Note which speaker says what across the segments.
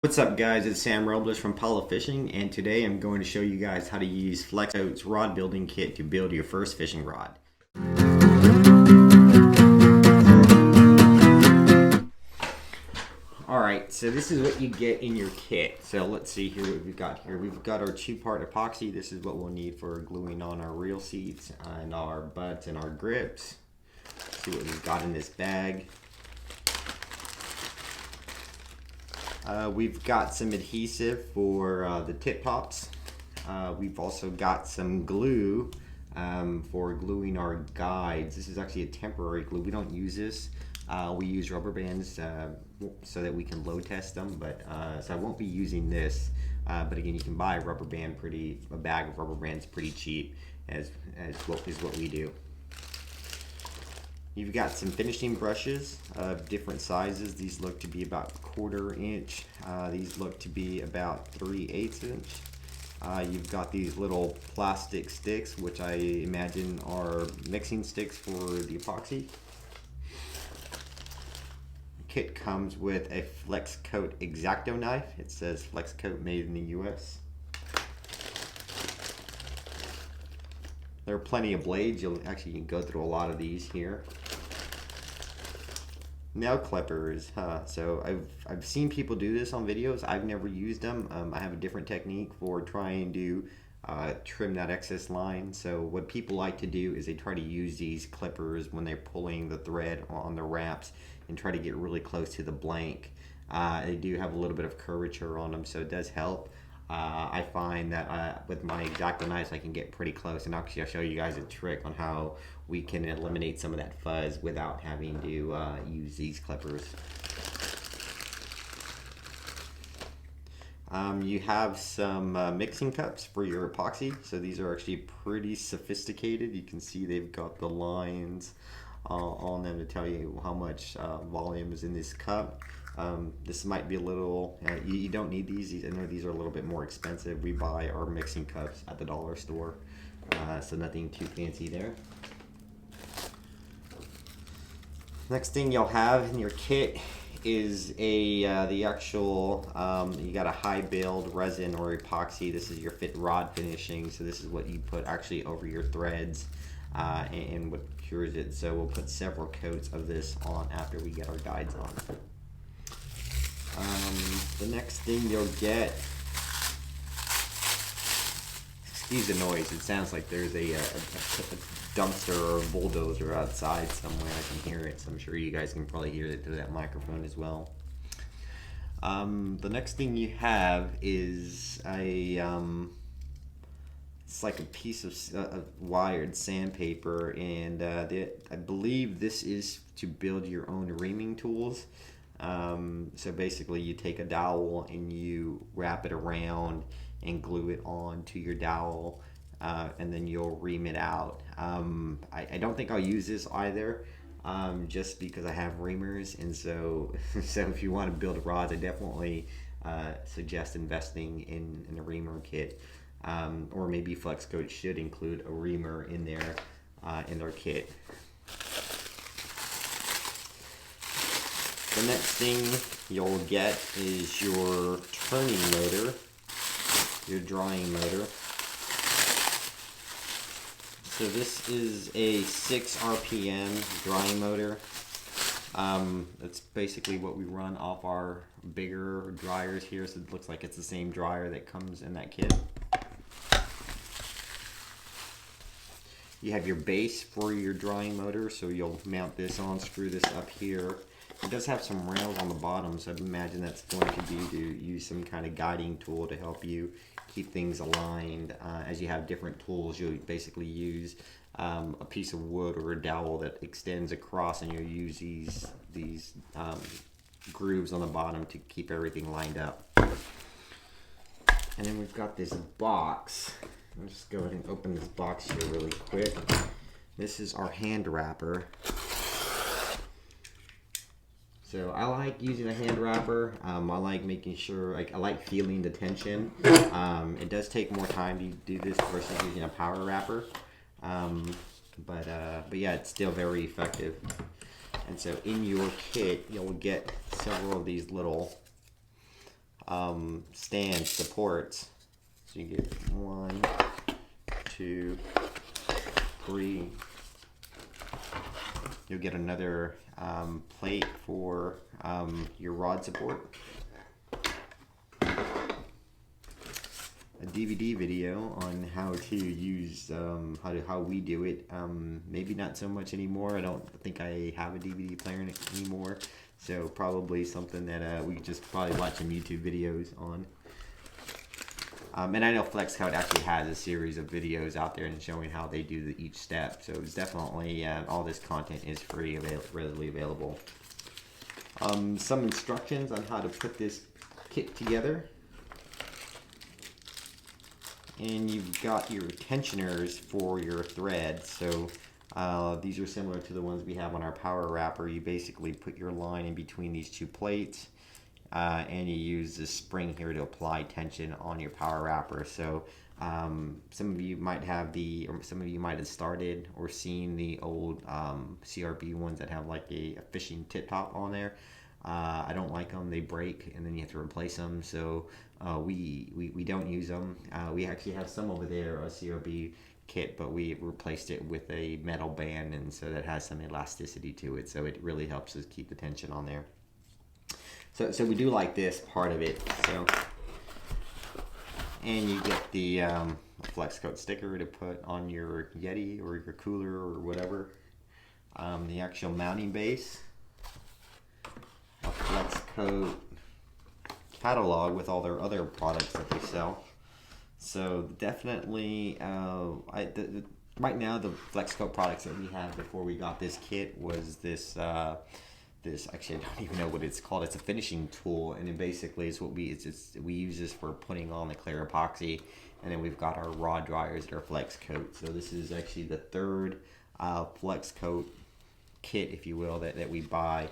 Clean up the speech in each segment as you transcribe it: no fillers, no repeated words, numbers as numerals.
Speaker 1: What's up guys, it's Sam Robles from Palo Fishing, and today I'm going to show you guys how to use Flexcoat's rod building kit to build your first fishing rod. Alright, so this is what you get in your kit. So let's see here what we've got here. We've got our 2-part epoxy. This is what we'll need for gluing on our reel seats and our butts and our grips. Let's see what we've got in this bag. We've got some adhesive for the tip tops. We've also got some glue for gluing our guides. This is actually a temporary glue. We don't use this. We use rubber bands so that we can load test them. But so I won't be using this. But again, you can buy a bag of rubber bands pretty cheap, as what we do. You've got some finishing brushes of different sizes. These look to be about 1/4 inch. These look to be about 3/8 inch. You've got these little plastic sticks, which I imagine are mixing sticks for the epoxy. The kit comes with a Flexcoat X-Acto knife. It says Flexcoat made in the US. There are plenty of blades. You can go through a lot of these here. Nail clippers, so I've seen people do this on videos. I've never used them. I have a different technique for trying to trim that excess line. So what people like to do is they try to use these clippers when they're pulling the thread on the wraps and try to get really close to the blank. They do have a little bit of curvature on them, so it does help. I find that with my X-Acto knives I can get pretty close, and actually I'll show you guys a trick on how we can eliminate some of that fuzz without having to use these clippers. You have some mixing cups for your epoxy. So these are actually pretty sophisticated. You can see they've got the lines on them to tell you how much volume is in this cup. This might be a little, you don't need these. I know these are a little bit more expensive. We buy our mixing cups at the dollar store, so nothing too fancy there. Next thing you'll have in your kit is the actual, you got a high build resin or epoxy. This is your rod finishing, so this is what you put actually over your threads and what cures it. So we'll put several coats of this on after we get our guides on. The next thing you'll get, excuse the noise, it sounds like there's a dumpster or a bulldozer outside somewhere. I can hear it, so I'm sure you guys can probably hear it through that microphone as well. The next thing you have is it's like a piece of wired sandpaper, and I believe this is to build your own reaming tools. So basically you take a dowel and you wrap it around and glue it on to your dowel, and then you'll ream it out. I don't think I'll use this either, just because I have reamers, and so if you want to build rods, I definitely suggest investing in a reamer kit, or maybe Flexcoat should include a reamer in their kit. The next thing you'll get is your turning motor, your drawing motor. So this is a 6 RPM drawing motor. That's basically what we run off our bigger dryers here, so it looks like it's the same dryer that comes in that kit. You have your base for your drawing motor, so you'll mount this on, screw this up here. It does have some rails on the bottom, so I'd imagine that's going to be to use some kind of guiding tool to help you keep things aligned. As you have different tools, you'll basically use a piece of wood or a dowel that extends across, and you'll use these grooves on the bottom to keep everything lined up. And then we've got this box. I'll just go ahead and open this box here really quick. This is our hand wrapper. So I like using a hand wrapper. I like making sure, I like feeling the tension. It does take more time to do this versus using a power wrapper. But yeah, it's still very effective. And so in your kit, you'll get several of these little stand supports. So you get 1, 2, 3. You'll get another plate for your rod support. A DVD video on how to use how we do it. Maybe not so much anymore. I don't think I have a DVD player anymore, so probably something that we just probably watch some YouTube videos on. And I know FlexCode actually has a series of videos out there and showing how they do each step. So it's definitely all this content is free, readily available. Some instructions on how to put this kit together. And you've got your tensioners for your thread. So these are similar to the ones we have on our power wrapper. You basically put your line in between these two plates, and you use this spring here to apply tension on your power wrapper. So some of you might have some of you might have started or seen the old CRB ones that have like a fishing tip top on there. I don't like them. They break and then you have to replace them. So we don't use them. We actually have some over there, a CRB kit, but we replaced it with a metal band, and so that has some elasticity to it. So it really helps us keep the tension on there. So we do like this part of it. So, and you get the FlexCode sticker to put on your Yeti or your cooler or whatever. The actual mounting base. A FlexCode catalog with all their other products that they sell. So definitely, right now the FlexCode products that we had before we got this kit was this. This actually, I don't even know what it's called. It's a finishing tool, and it basically is what we use this for putting on the clear epoxy, and then we've got our rod dryers that are FlexCode. So this is actually the third FlexCode kit, if you will, that we buy.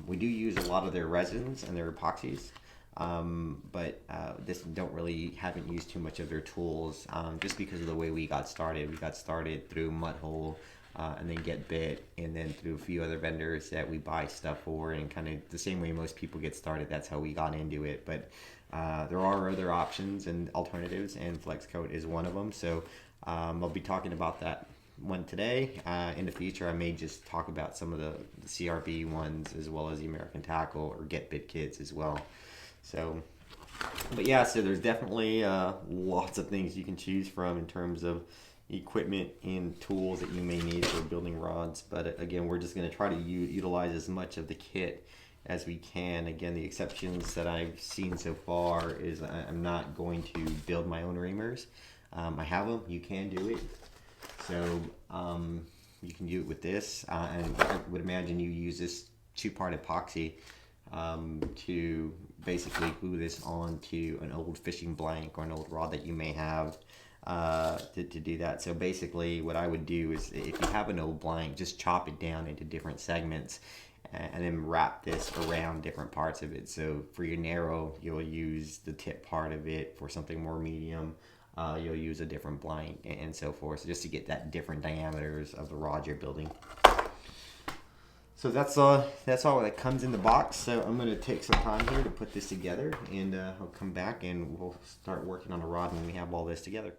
Speaker 1: We do use a lot of their resins and their epoxies, but haven't used too much of their tools, just because of the way we got started. We got started through Mudhole, and then Get Bit, and then through a few other vendors that we buy stuff for, and kind of the same way most people get started. That's how we got into it. But there are other options and alternatives, and FlexCode is one of them. So I'll be talking about that one today. In the future, I may just talk about some of the CRB ones as well as the American Tackle or Get Bit kits as well. So, but yeah, so there's definitely lots of things you can choose from in terms of equipment and tools that you may need for building rods. But again, we're just going to try to utilize as much of the kit as we can. Again, the exceptions that I've seen so far is I'm not going to build my own reamers. I have them. You can do it. So you can do it with this, and I would imagine you use this 2-part epoxy to basically glue this onto an old fishing blank or an old rod that you may have to do that. So basically what I would do is, if you have an old blank, just chop it down into different segments and then wrap this around different parts of it. So for your narrow, you'll use the tip part of it. For something more medium, you'll use a different blank, and so forth. So just to get that different diameters of the rod you're building. So that's all that comes in the box. So I'm going to take some time here to put this together, and I'll come back and we'll start working on the rod when we have all this together.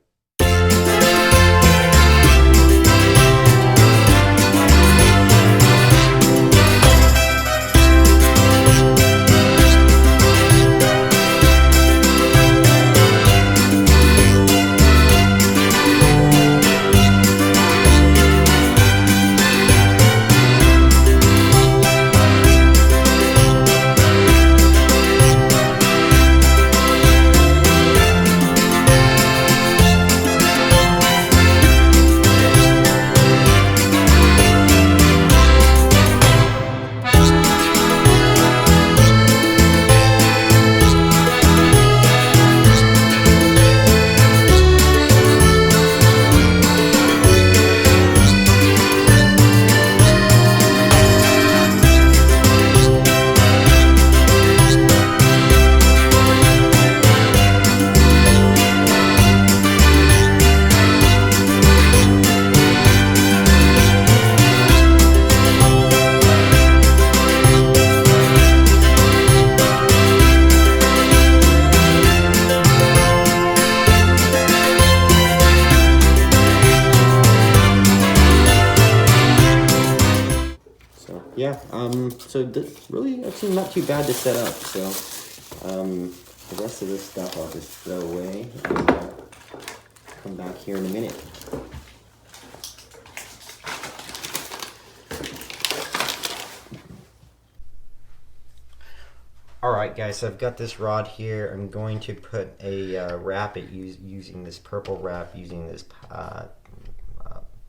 Speaker 1: So really actually not too bad to set up. So the rest of this stuff I'll just throw away and come back here in a minute. Alright guys, so I've got this rod here. I'm going to put a wrap it using this purple wrap, using this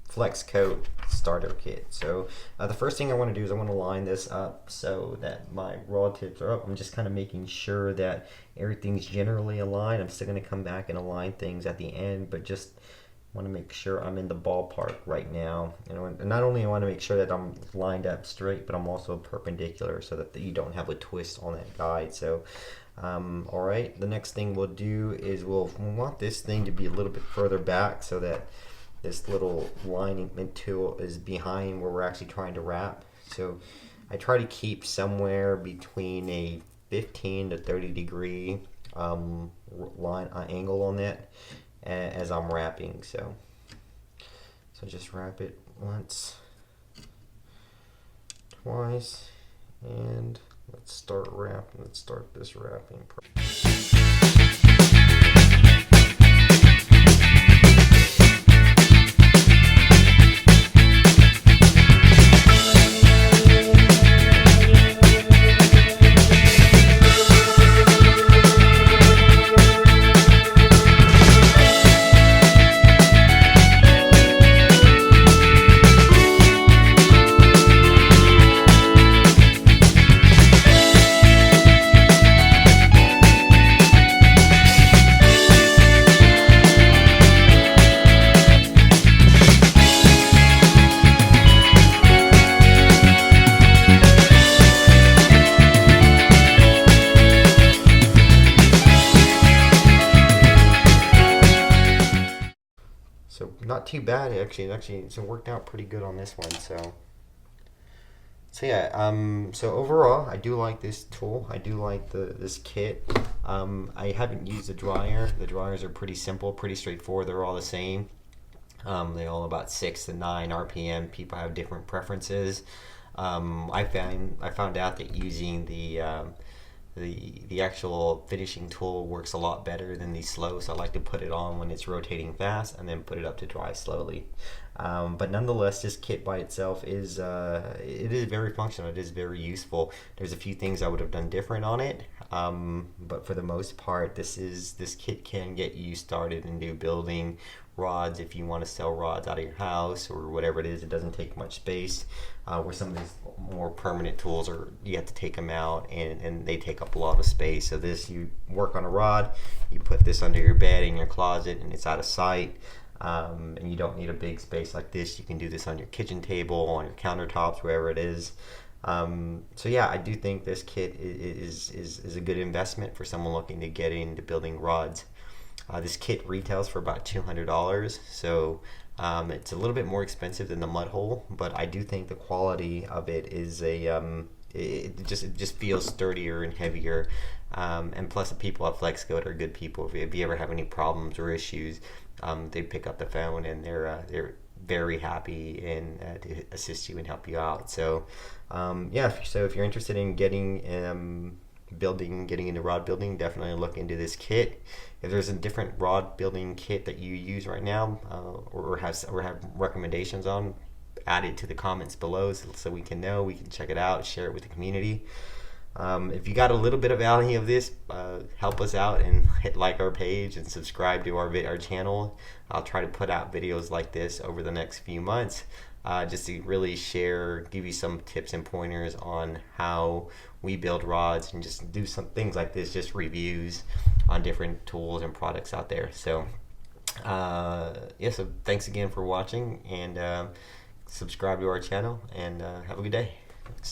Speaker 1: Flex Coat starter kit. So the first thing I want to do is I want to line this up so that my rod tips are up. I'm just kind of making sure that everything's generally aligned. I'm still going to come back and align things at the end, but just want to make sure I'm in the ballpark right now. And not only I want to make sure that I'm lined up straight, but I'm also perpendicular so that you don't have a twist on that guide. So all right, the next thing we'll do is we'll want this thing to be a little bit further back so that this little alignment tool is behind where we're actually trying to wrap. So I try to keep somewhere between a 15 to 30 degree angle on that as I'm wrapping. So just wrap it once, twice, and let's start wrapping. Let's start this wrapping. So not too bad actually. It's worked out pretty good on this one. So yeah. So overall, I do like this tool. I do like this kit. I haven't used the dryer. The dryers are pretty simple, pretty straightforward. They're all the same. They're all about 6 to 9 RPM. People have different preferences. I found out that using the actual finishing tool works a lot better than the slow, so I like to put it on when it's rotating fast and then put it up to dry slowly. But nonetheless, this kit by itself is it is very functional. It is very useful. There's a few things I would have done different on it, but for the most part, this kit can get you started into building rods if you want to sell rods out of your house or whatever it is. It doesn't take much space, where some of these more permanent tools are you have to take them out and they take up a lot of space. So this, you work on a rod, you put this under your bed in your closet and it's out of sight, and you don't need a big space like this. You can do this on your kitchen table, on your countertops, wherever it is. So yeah, I do think this kit is a good investment for someone looking to get into building rods. This kit retails for about $200, so it's a little bit more expensive than the mud hole, but I do think the quality of it is it just feels sturdier and heavier, and plus the people at FlexCoat are good people. If you ever have any problems or issues, they pick up the phone and they're very happy and to assist you and help you out. So yeah, so if you're interested in getting into rod building, definitely look into this kit. If there's a different rod building kit that you use right now, or have recommendations on, add it to the comments below so we can know, we can check it out, share it with the community. If you got a little bit of value of this, help us out and hit like our page and subscribe to our channel. I'll try to put out videos like this over the next few months, just to really give you some tips and pointers on how we build rods and just do some things like this, just reviews on different tools and products out there. So yeah, so thanks again for watching, and subscribe to our channel, and have a good day. Thanks.